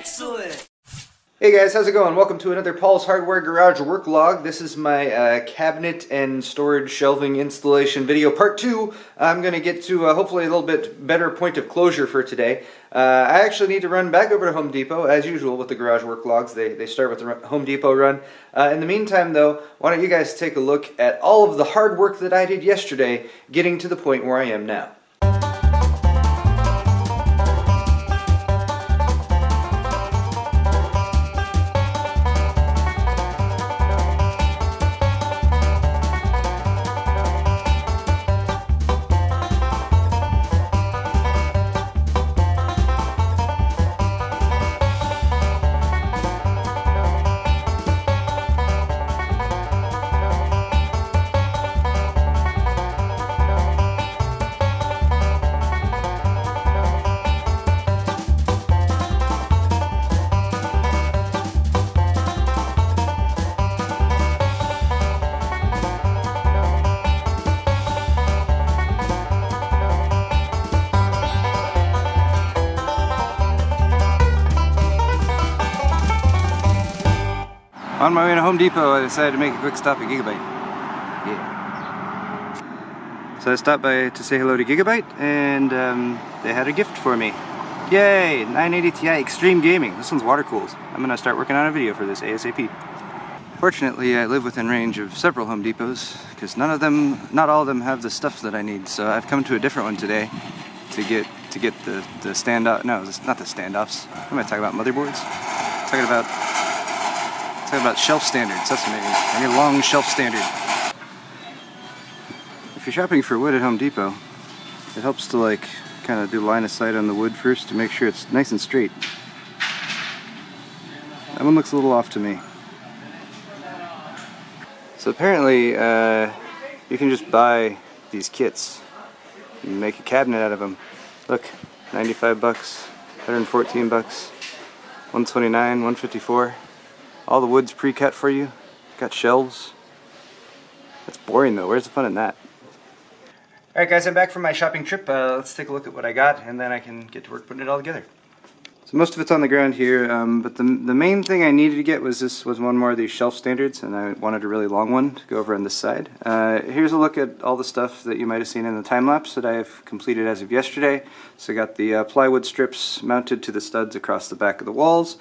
Excellent! Hey guys, how's it going? Welcome to another Paul's Hardware Garage Worklog. This is my cabinet and storage shelving installation video, part 2. I'm going to get to hopefully a little bit better point of closure for today. I actually need to run back over to Home Depot, as usual with the Garage Worklogs. They start with the Home Depot run. In the meantime though, why don't you guys take a look at all of the hard work that I did yesterday, getting to the point where I am now. On my way to Home Depot, I decided to make a quick stop at Gigabyte. Yeah. So I stopped by to say hello to Gigabyte, and they had a gift for me. Yay! 980 Ti Extreme Gaming. This one's water cooled. I'm going to start working on a video for this ASAP. Fortunately, I live within range of several Home Depots, because not all of them have the stuff that I need. So I've come to a different one today to get the standoff. No, it's not the standoffs. What am I talking about? Motherboards? Talking about shelf standards. That's what I need a long shelf standard. If you're shopping for wood at Home Depot, it helps to kind of do line of sight on the wood first to make sure it's nice and straight. That one looks a little off to me. So apparently you can just buy these kits and make a cabinet out of them. Look, 95 bucks, 114 bucks, 129, 154. All the wood's pre-cut for you. Got shelves. That's boring though. Where's the fun in that? Alright guys, I'm back from my shopping trip. Let's take a look at what I got and then I can get to work putting it all together. So most of it's on the ground here, but the main thing I needed to get was one more of these shelf standards, and I wanted a really long one to go over on this side. Here's a look at all the stuff that you might have seen in the time-lapse that I have completed as of yesterday. So I got the plywood strips mounted to the studs across the back of the walls.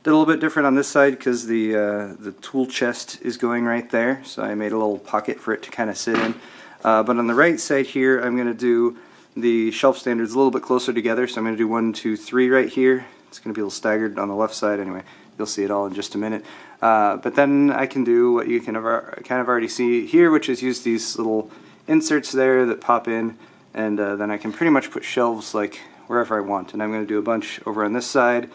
Did a little bit different on this side because the tool chest is going right there, so I made a little pocket for it to kind of sit in. But on the right side here, I'm going to do the shelf standards a little bit closer together, so I'm going to do 1, 2, 3 right here. It's going to be a little staggered on the left side anyway. You'll see it all in just a minute. But then I can do what you can kind of already see here, which is use these little inserts there that pop in, and then I can pretty much put shelves wherever I want. And I'm going to do a bunch over on this side.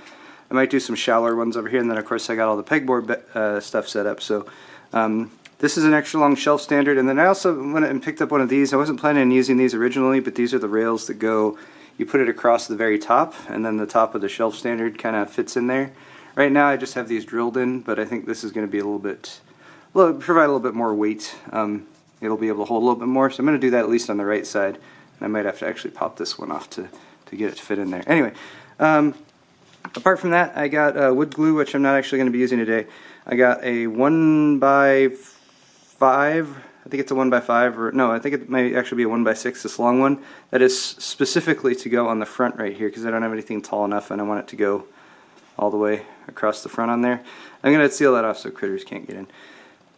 I might do some shallower ones over here, and then of course I got all the pegboard stuff set up. So this is an extra long shelf standard, and then I also went and picked up one of these. I wasn't planning on using these originally, but these are the rails that go, you put it across the very top, and then the top of the shelf standard kind of fits in there. Right now I just have these drilled in, but I think this is going to be provide a little bit more weight. It'll be able to hold a little bit more, so I'm going to do that at least on the right side, and I might have to actually pop this one off to get it to fit in there. Anyway, apart from that, I got wood glue, which I'm not actually going to be using today. I got a 1x5, I think it's a 1x5, or no, I think it might actually be a 1x6, this long one, that is specifically to go on the front right here, because I don't have anything tall enough and I want it to go all the way across the front on there. I'm going to seal that off so critters can't get in.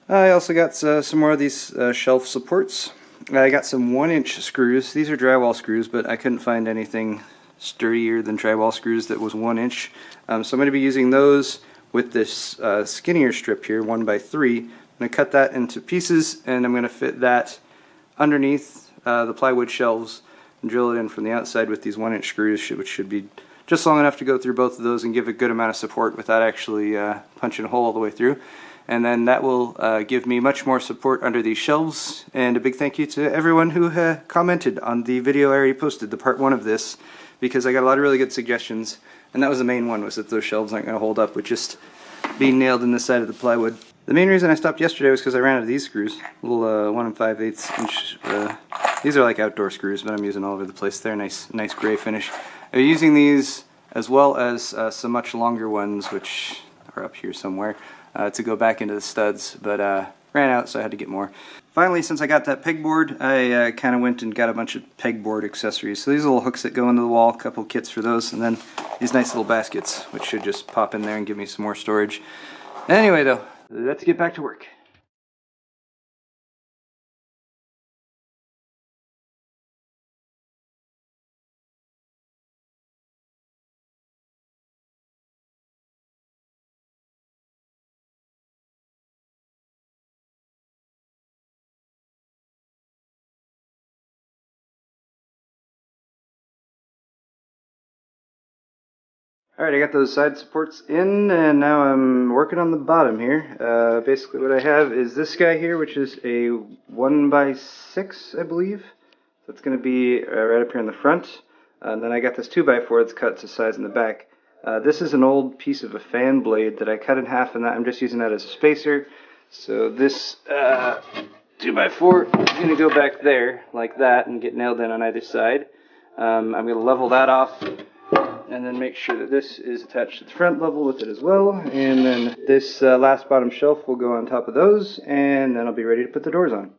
I also got some more of these shelf supports. I got some 1-inch screws. These are drywall screws, but I couldn't find anything sturdier than drywall screws that was 1 inch. So I'm going to be using those with this skinnier strip here, 1x3. I'm going to cut that into pieces, and I'm going to fit that underneath the plywood shelves and drill it in from the outside with these 1-inch screws, which should be just long enough to go through both of those and give a good amount of support without actually punching a hole all the way through. And then that will give me much more support under these shelves. And a big thank you to everyone who commented on the video I already posted, the part 1 of this, because I got a lot of really good suggestions, and that was the main one, was that those shelves aren't going to hold up with just being nailed in the side of the plywood. The main reason I stopped yesterday was because I ran out of these screws, little 1 5/8 inch. These are like outdoor screws, but I'm using all over the place. They're nice gray finish. I'm using these as well as some much longer ones, which are up here somewhere, to go back into the studs, but ran out, so I had to get more. Finally, since I got that pegboard, I kind of went and got a bunch of pegboard accessories. So these little hooks that go into the wall, a couple kits for those, and then these nice little baskets, which should just pop in there and give me some more storage. Anyway though, let's get back to work. Alright, I got those side supports in, and now I'm working on the bottom here. Basically what I have is this guy here, which is a 1x6, I believe. So it's going to be right up here in the front. And then I got this 2x4 that's cut to size in the back. This is an old piece of a fan blade that I cut in half, and I'm just using that as a spacer. So this 2x4 is going to go back there, like that, and get nailed in on either side. I'm going to level that off, and then make sure that this is attached to the front level with it as well. And then this last bottom shelf will go on top of those, and then I'll be ready to put the doors on.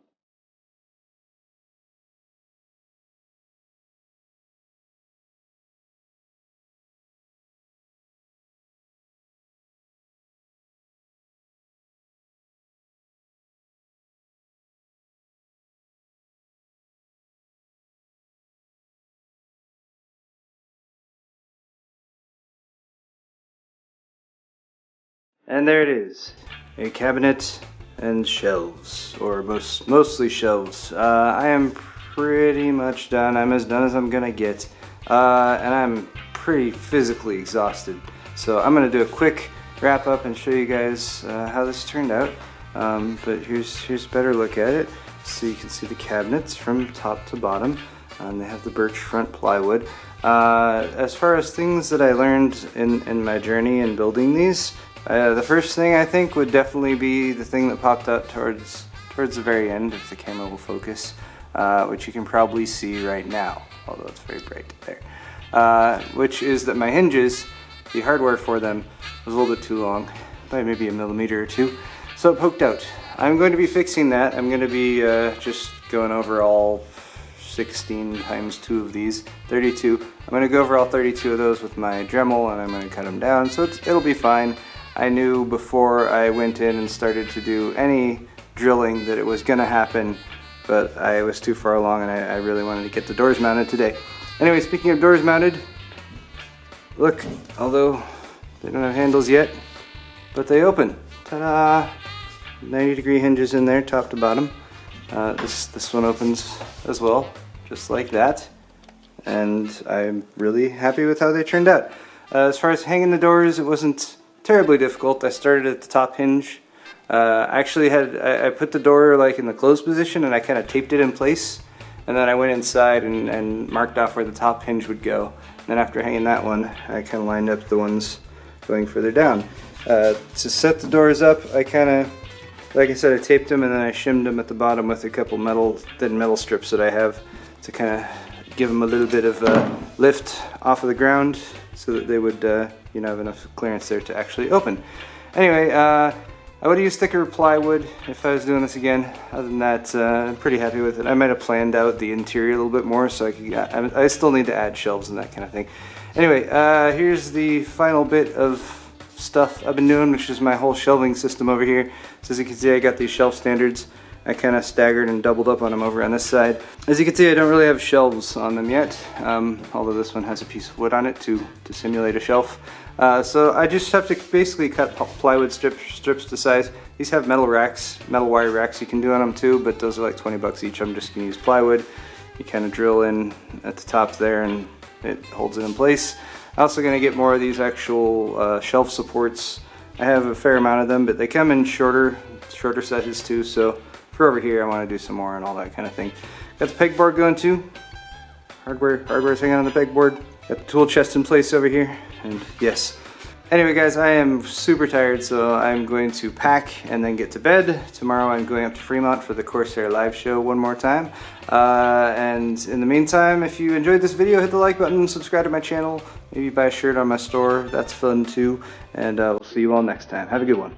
And there it is, a cabinet and shelves, or mostly shelves. I am pretty much done. I'm as done as I'm gonna get, and I'm pretty physically exhausted. So I'm gonna do a quick wrap up and show you guys how this turned out. But here's a better look at it. So you can see the cabinets from top to bottom. They have the birch front plywood. As far as things that I learned in my journey in building these, the first thing I think would definitely be the thing that popped out towards the very end, if the camera will focus, which you can probably see right now, although it's very bright there, which is that my hinges, the hardware for them, was a little bit too long, by maybe a millimeter or two, so it poked out. I'm going to be fixing that. I'm going to be just going over all 16 times 2 of these, 32. I'm going to go over all 32 of those with my Dremel, and I'm going to cut them down, so it'll be fine. I knew before I went in and started to do any drilling that it was going to happen, but I was too far along, and I really wanted to get the doors mounted today. Anyway, speaking of doors mounted, look, although they don't have handles yet, but they open. Ta-da! 90-degree hinges in there, top to bottom. This one opens as well, just like that, and I'm really happy with how they turned out. As far as hanging the doors, it wasn't terribly difficult. I started at the top hinge. Actually I put the door like in the closed position, and I kind of taped it in place, and then I went inside and marked off where the top hinge would go. And then after hanging that one, I kind of lined up the ones going further down. To set the doors up, I kind of, like I said, I taped them, and then I shimmed them at the bottom with a couple thin metal strips that I have to kind of give them a little bit of lift off of the ground, so that they would have enough clearance there to actually open. Anyway, I would have used thicker plywood if I was doing this again. Other than that, I'm pretty happy with it. I might have planned out the interior a little bit more, so I still need to add shelves and that kind of thing. Anyway, here's the final bit of stuff I've been doing, which is my whole shelving system over here. So as you can see, I got these shelf standards. I kind of staggered and doubled up on them over on this side. As you can see, I don't really have shelves on them yet, although this one has a piece of wood on it to simulate a shelf. So I just have to basically cut plywood strips to size. These have metal wire racks you can do on them too, but those are like 20 bucks each. I'm just going to use plywood. You kind of drill in at the top there, and it holds it in place. I'm also going to get more of these actual shelf supports. I have a fair amount of them, but they come in shorter sizes too, so for over here I want to do some more and all that kind of thing. Got the pegboard going too. Hardware's hanging on the pegboard. Got the tool chest in place over here, and yes, Anyway guys, I am super tired, so I'm going to pack and then get to bed. Tomorrow I'm going up to Fremont for the Corsair live show one more time. And in the meantime, if you enjoyed this video, hit the like button, subscribe to my channel, maybe buy a shirt on my store, that's fun too. And we'll see you all next time. Have a good one.